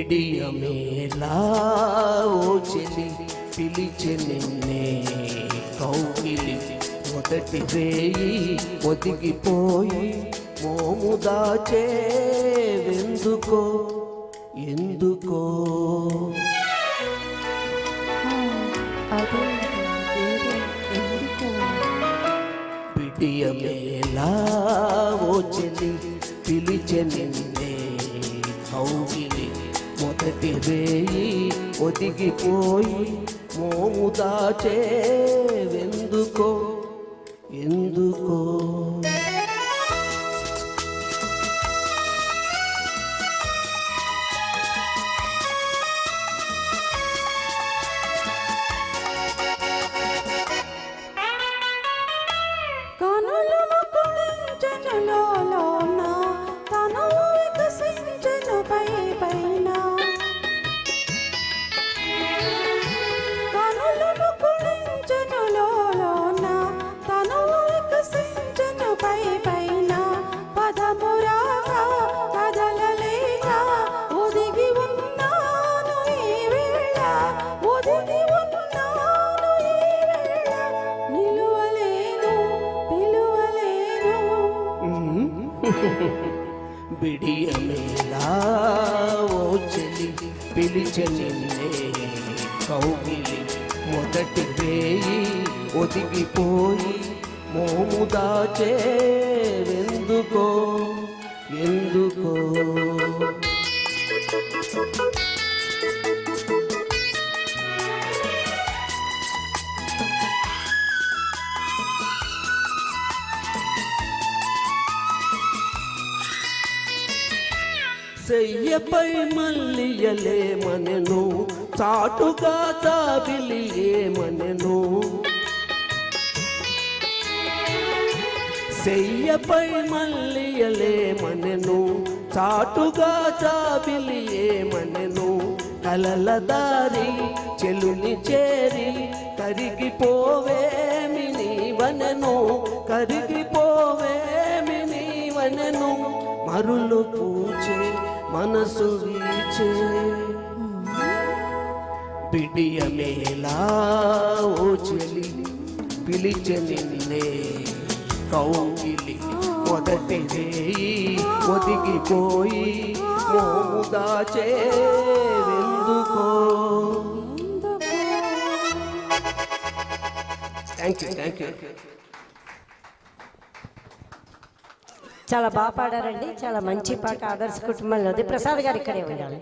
బిడియమేలా ఓ చెలి పిలిచె నిన్నే కౌగిలి మొదటి రేయి ఒదిగిపోయి మోము దాచేవెందుకో ఎందుకో బిడియమేలా ఓ చెలి పిలిచె నిన్నే కౌగిలి మొదటి రేయి ఒదిగిపోయి మోము దాచేవెందుకో ఎందుకో బిడియమేలా ఓ చెలి పిలిచె నిన్నే కౌగిలి మొదటి రేయి ఒదిగిపోయి మోము దాచేవెందుకో ఎందుకో సెయ్యపై మల్లియలేమనెను చాటుగా జాబిలియేమనెను సెయ్యపై మల్లియలేమనెను చాటుగా జాబిలియేమనెను కలల దారి చెలుని చేరి కరిగిపోవేమి నీవనెను కరిగిపోవేమి నీవనెను మరులు పూచే మనసు వీచే బిడియమేలా ఓ చెలి పిలిచె నిన్నే కౌగిలి మొదటి రేయి ఒదిగిపోయి మోము దాచేవెందుకో థ్యాంక్ యూ చాలా బాగా పాడారండి. చాలా మంచి పాట. ఆదర్శ కుటుంబంలోది. ప్రసాద్ గారు ఇక్కడే ఉండాలి.